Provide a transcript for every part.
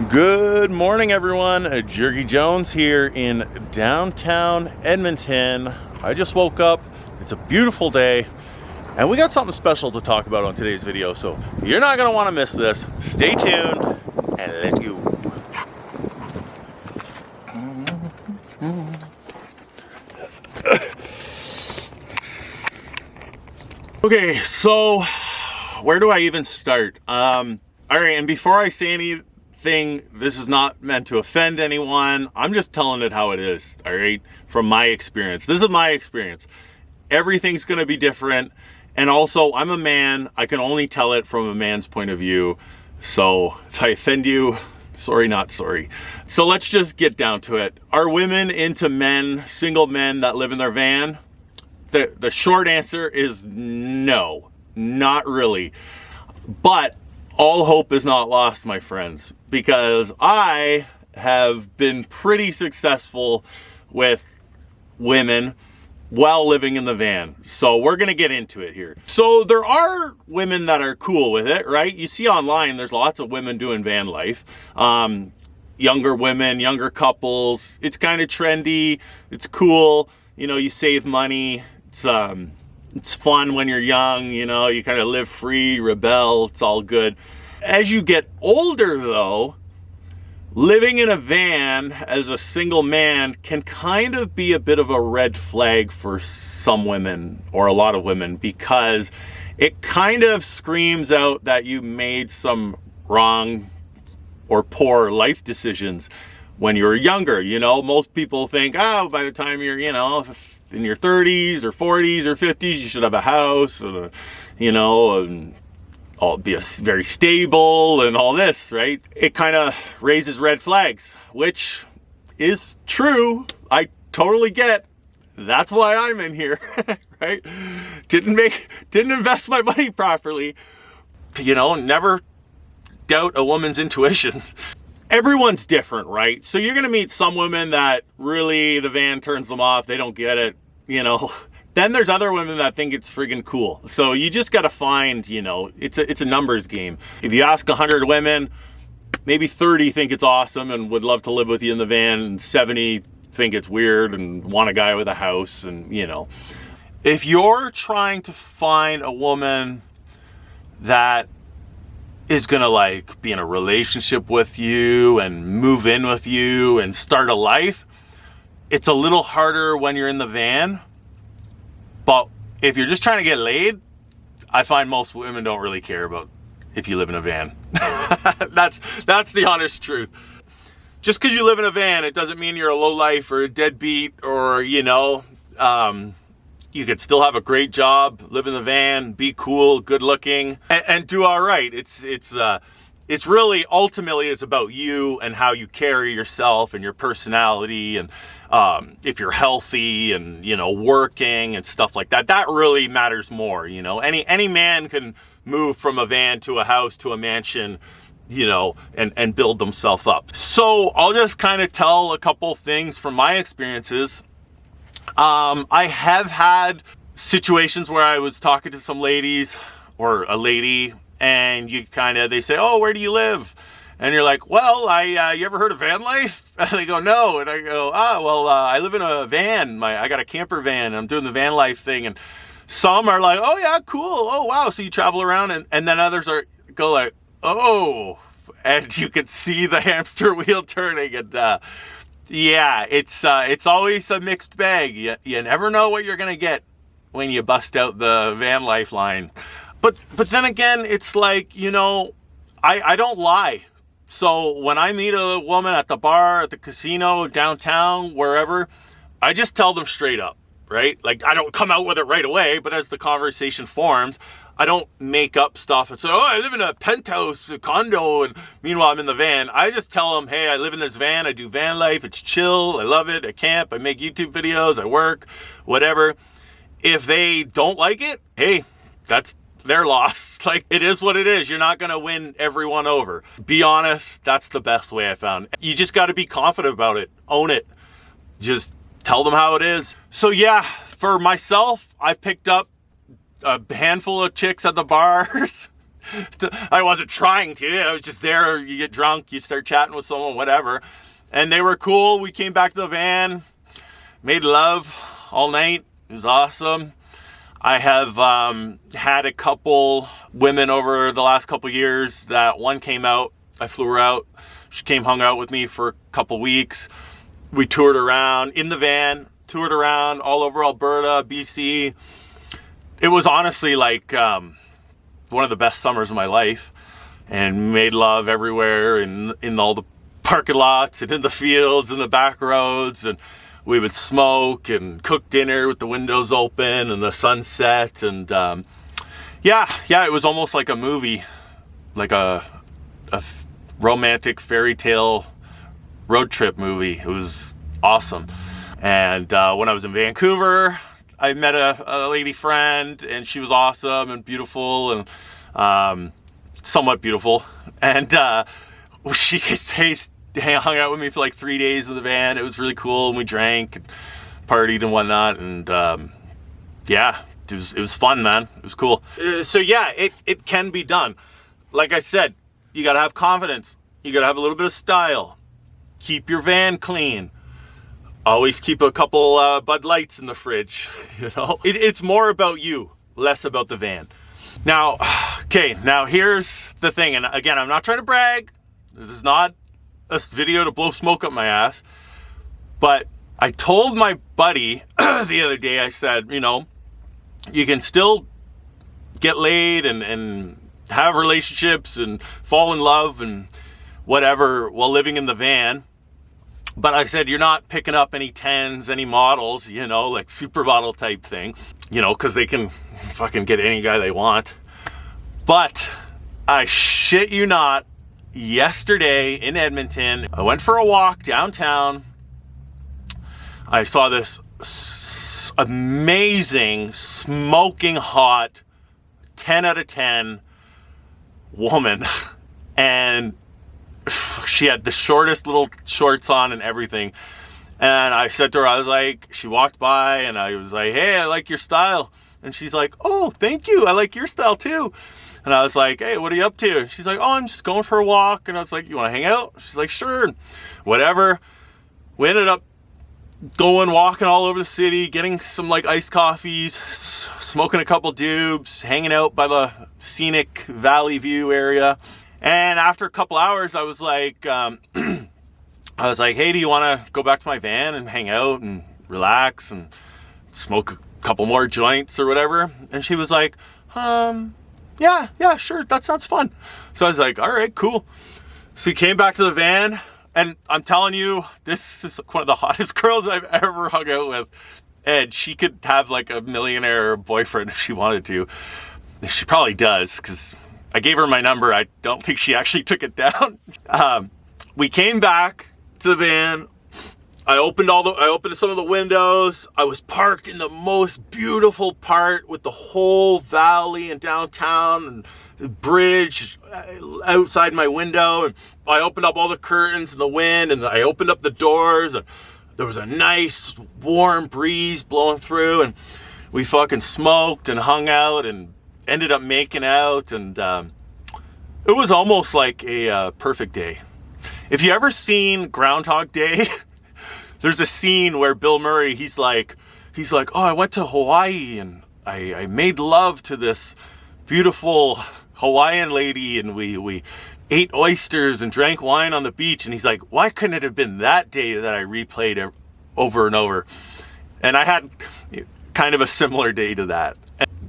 Good morning, everyone. Jerky Jones here in downtown Edmonton. I just woke up. It's a beautiful day, and we got something special to talk about on today's video. So you're not going to want to miss this. Stay tuned, and let's go. Okay, so where do I even start? All right, and before I say anything, this is not meant to offend anyone. I'm just telling it how it is, all right? From my experience. This is my experience. Everything's going to be different. And also, I'm a man. I can only tell it from a man's point of view. So if I offend you, sorry, not sorry. So let's just get down to it. Are women into men, single men that live in their van? The short answer is no, not really. But all hope is not lost, my friends, because I have been pretty successful with women while living in the van. So we're going to get into it here. So there are women that are cool with it, right? You see online, there's lots of women doing van life. Younger women, younger couples. It's kind of trendy. It's cool. You know, you save money. It's fun when you're young, you know, you kind of live free, rebel, it's all good. As you get older though, living in a van as a single man can kind of be a bit of a red flag for some women, or a lot of women, because it kind of screams out that you made some wrong or poor life decisions when you were younger. You know, most people think, oh, by the time you're, you know, in your 30s or 40s or 50s, you should have a house, and you know, and be very stable and all this, right? It kind of raises red flags, which is true. I totally get. That's why I'm in here, right? Didn't invest my money properly. You know, never doubt a woman's intuition. Everyone's different, right? So you're going to meet some women that really the van turns them off. They don't get it, you know. Then there's other women that think it's friggin' cool. So you just got to find, you know, it's a numbers game. If you ask 100 women, maybe 30 think it's awesome and would love to live with you in the van, and 70 think it's weird and want a guy with a house, and, you know. If you're trying to find a woman that is gonna like be in a relationship with you and move in with you and start a life, it's a little harder when you're in the van. But if you're just trying to get laid, I find most women don't really care about if you live in a van. That's the honest truth. Just because you live in a van, it doesn't mean you're a lowlife or a deadbeat, or, you know, you could still have a great job, live in the van, be cool, good looking, and do all right. It's really, ultimately, it's about you and how you carry yourself and your personality, and if you're healthy and, you know, working and stuff like that. That really matters more, you know. Any man can move from a van to a house to a mansion, you know, and build themselves up. So I'll just kind of tell a couple things from my experiences. I have had situations where I was talking to some ladies, or a lady, and they say, oh, where do you live? And you're like, well, you ever heard of van life? And they go, no. And I go, I live in a van. I got a camper van, and I'm doing the van life thing. And some are like, oh yeah, cool. Oh wow. So you travel around, and then others go like, oh, and you can see the hamster wheel turning, and, yeah, it's always a mixed bag. You never know what you're gonna get when you bust out the van life line. But then again, it's like, you know, I don't lie. So when I meet a woman at the bar, at the casino, downtown, wherever, I just tell them straight up, right? Like, I don't come out with it right away, but as the conversation forms, I don't make up stuff and say, oh, I live in a penthouse, a condo, and meanwhile I'm in the van. I just tell them, hey, I live in this van, I do van life, it's chill, I love it, I camp, I make YouTube videos, I work, whatever. If they don't like it, hey, that's their loss. Like, it is what it is. You're not gonna win everyone over. Be honest, that's the best way I found. You just gotta be confident about it, own it, just tell them how it is. So yeah, for myself, I picked up a handful of chicks at the bars, I wasn't trying to. I was just there. You get drunk, you start chatting with someone, whatever. And they were cool. We came back to the van, made love all night. It was awesome. I have had a couple women over the last couple years that one came out. I flew her out. She came, hung out with me for a couple weeks. We toured around in the van, toured around all over Alberta, BC. It was honestly like one of the best summers of my life, and made love everywhere in all the parking lots and in the fields and the back roads, and we would smoke and cook dinner with the windows open and the sunset, and yeah, it was almost like a movie, like a romantic fairy tale road trip movie. It was awesome. And when I was in Vancouver, I met a lady friend, and she was awesome and beautiful, and somewhat beautiful. And she just hung out with me for like 3 days in the van. It was really cool, and we drank and partied and whatnot. And yeah, it was fun, man. It was cool. So yeah, it can be done. Like I said, you gotta have confidence. You gotta have a little bit of style. Keep your van clean. Always keep a couple Bud Lights in the fridge, you know? It's more about you, less about the van. Now, okay, now here's the thing, and again, I'm not trying to brag. This is not a video to blow smoke up my ass, but I told my buddy the other day, I said, you know, you can still get laid and have relationships and fall in love and whatever while living in the van. But I said, you're not picking up any 10s, any models, you know, like supermodel type thing, you know, because they can fucking get any guy they want. But I shit you not, yesterday in Edmonton, I went for a walk downtown. I saw this amazing, smoking hot, 10 out of 10 woman. And she had the shortest little shorts on and everything. And I said to her, I was like, she walked by and I was like, hey, I like your style. And she's like, oh, thank you. I like your style too. And I was like, hey, what are you up to? And she's like, oh, I'm just going for a walk. And I was like, you want to hang out? She's like, sure. Whatever. We ended up walking all over the city, getting some like iced coffees, smoking a couple dubs, hanging out by the scenic Valley View area. And after a couple hours, I was like, hey, do you want to go back to my van and hang out and relax and smoke a couple more joints or whatever? And she was like, yeah, sure, that sounds fun. So I was like, all right, cool. So we came back to the van, and I'm telling you, this is one of the hottest girls I've ever hung out with. And she could have like a millionaire boyfriend if she wanted to. She probably does, because I gave her my number. I don't think she actually took it down. We came back to the van. I opened some of the windows. I was parked in the most beautiful part with the whole valley and downtown and the bridge outside my window. And I opened up all the curtains and the wind, and I opened up the doors, and there was a nice warm breeze blowing through, and we fucking smoked and hung out and ended up making out, and it was almost like a perfect day. If you ever seen Groundhog Day, there's a scene where Bill Murray, he's like, oh, I went to Hawaii and I made love to this beautiful Hawaiian lady, and we ate oysters and drank wine on the beach. And he's like, why couldn't it have been that day that I replayed over and over? And I had kind of a similar day to that.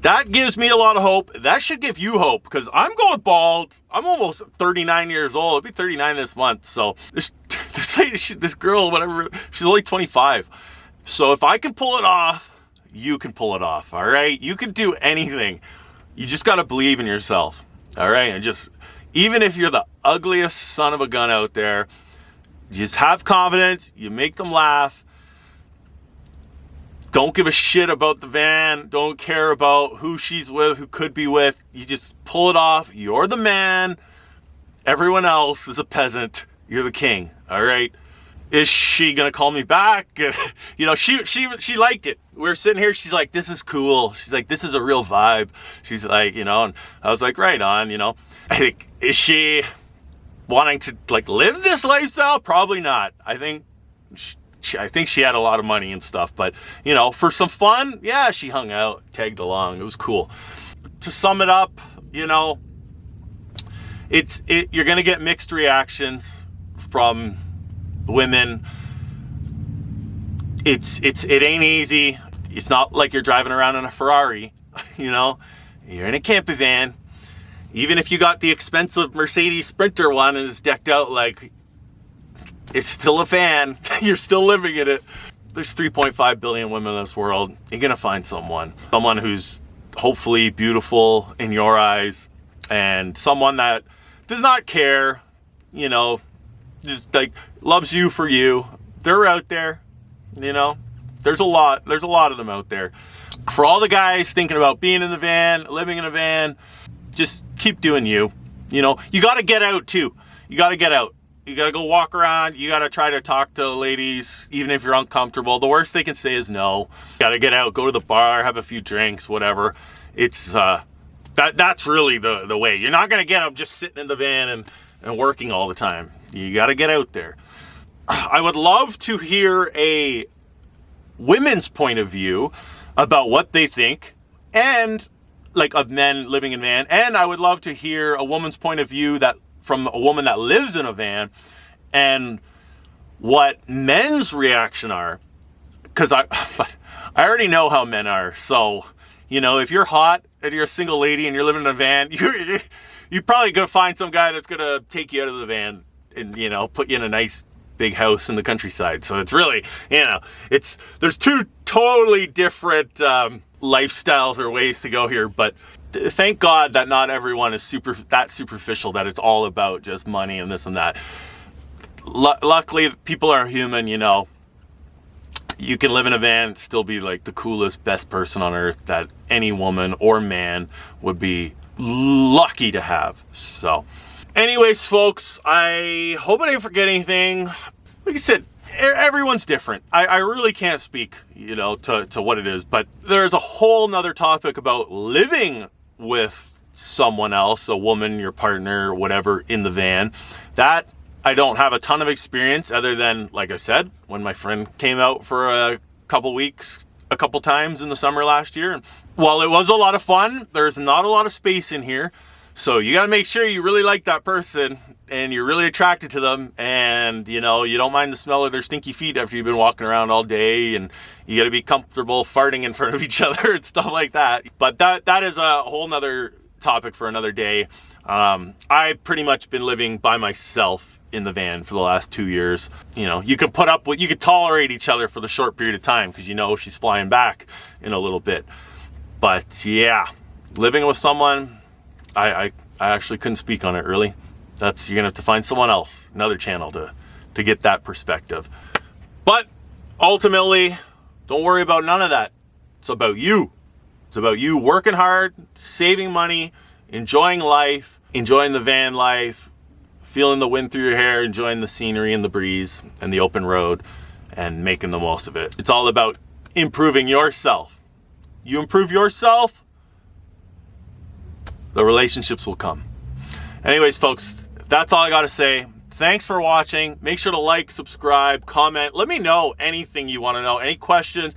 That gives me a lot of hope. That should give you hope, because I'm going bald. I'm almost 39 years old. I'll be 39 this month. So this lady, this girl, whatever, she's only 25. So if I can pull it off, you can pull it off. All right. You can do anything. You just got to believe in yourself. All right. And just, even if you're the ugliest son of a gun out there, just have confidence. You make them laugh. Don't give a shit about the van. Don't care about who she's with, who could be with. You just pull it off. You're the man. Everyone else is a peasant. You're the king. All right. is she gonna call me back? You know, she liked it. We were sitting here, she's like, this is cool. She's like, this is a real vibe. She's like, you know, and I was like, right on, you know. I think, is she wanting to like live this lifestyle? Probably not. I think she had a lot of money and stuff, but you know, for some fun, yeah, she hung out, tagged along. It was cool. To sum it up, you know, you're gonna get mixed reactions from women. It ain't easy. It's not like you're driving around in a Ferrari, you know. You're in a camper van. Even if you got the expensive Mercedes Sprinter one and it's decked out, like, it's still a van. You're still living in it. There's 3.5 billion women in this world. You're gonna find someone who's hopefully beautiful in your eyes, and someone that does not care, you know, just like loves you for you. They're out there, you know. There's a lot of them out there. For all the guys thinking about being in the van, living in a van, just keep doing you. You know, you got to get out too. You got to get out. You got to go walk around. You got to try to talk to ladies, even if you're uncomfortable. The worst they can say is no. You got to get out, go to the bar, have a few drinks, whatever. It's that's really the way. You're not going to get them just sitting in the van and working all the time. You got to get out there. I would love to hear a women's point of view about what they think, and like of men living in van. And I would love to hear a woman's point of view that from a woman that lives in a van, and what men's reaction are. Because I already know how men are. So, you know, if you're hot and you're a single lady and you're living in a van, you're probably gonna find some guy that's gonna take you out of the van and, you know, put you in a nice big house in the countryside. So it's really, you know, there's two totally different lifestyles or ways to go here, but thank God that not everyone is that superficial, that it's all about just money and this and that. Luckily, people are human, you know. You can live in a van, still be like the coolest, best person on earth that any woman or man would be lucky to have. So anyways, folks, I hope I didn't forget anything. Like I said, everyone's different. I really can't speak, you know, to what it is, but there's a whole nother topic about living with someone else, a woman, your partner, whatever, in the van. That I don't have a ton of experience, other than, like I said, when my friend came out for a couple weeks, a couple times in the summer last year. And while it was a lot of fun, there's not a lot of space in here. So you got to make sure you really like that person and you're really attracted to them, and you know, you don't mind the smell of their stinky feet after you've been walking around all day, and you got to be comfortable farting in front of each other and stuff like that. But that is a whole nother topic for another day. I've pretty much been living by myself in the van for the last 2 years. You know, you can you can tolerate each other for the short period of time because you know she's flying back in a little bit. But yeah, living with someone, I actually couldn't speak on it really. You're gonna have to find someone else, another channel to get that perspective. But ultimately, don't worry about none of that. It's about you. It's about you working hard, saving money, enjoying life, enjoying the van life, feeling the wind through your hair, enjoying the scenery and the breeze and the open road, and making the most of it. It's all about improving yourself. You improve yourself, the relationships will come. Anyways, folks, that's all I got to say. Thanks for watching. Make sure to like, subscribe, comment. Let me know anything you want to know, any questions,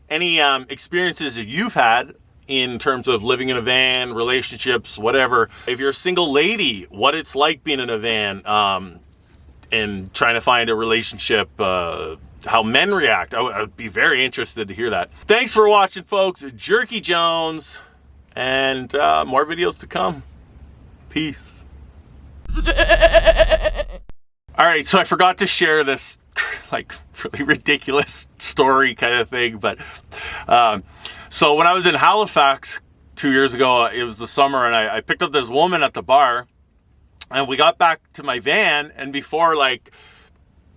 any experiences that you've had in terms of living in a van, relationships, whatever. If you're a single lady, what it's like being in a van and trying to find a relationship, how men react. I would be very interested to hear that. Thanks for watching, folks. Jerky Jones, and more videos to come. Peace. All right, so I forgot to share this like really ridiculous story kind of thing, but so when I was in Halifax 2 years ago, it was the summer, and I picked up this woman at the bar, and we got back to my van, and before, like,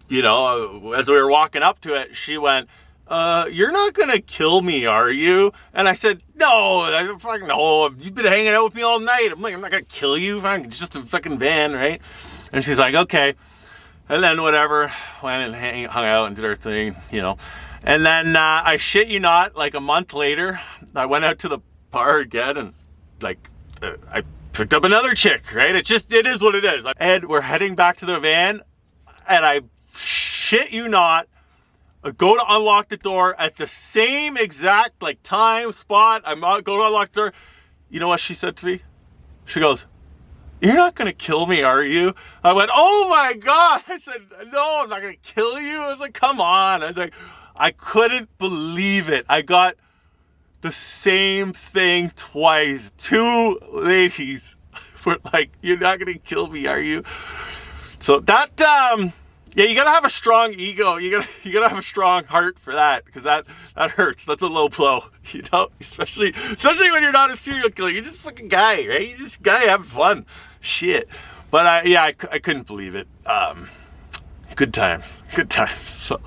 you know, as we were walking up to it, she went, you're not gonna kill me, are you? And I said, no, fucking no, you've been hanging out with me all night. I'm like, I'm not gonna kill you, it's just a fucking van, right? And she's like, okay. And then whatever, went and hung out and did our thing, you know. And then I shit you not, like a month later, I went out to the bar again and like I picked up another chick, right? It is what it is. And we're heading back to the van and I shit you not, I go to unlock the door at the same exact like time, spot. I'm going to unlock the door. You know what she said to me? She goes, "You're not going to kill me, are you?" I went, "Oh my God." I said, "No, I'm not going to kill you." I was like, "Come on." I was like, I couldn't believe it. I got the same thing twice. Two ladies were like, "You're not going to kill me, are you?" So that, yeah, you got to have a strong ego. You got to have a strong heart for that, because that hurts. That's a low blow, you know, especially when you're not a serial killer. You're just a fucking guy, right? You're just a guy having fun. Shit. But yeah, I couldn't believe it. Good times. So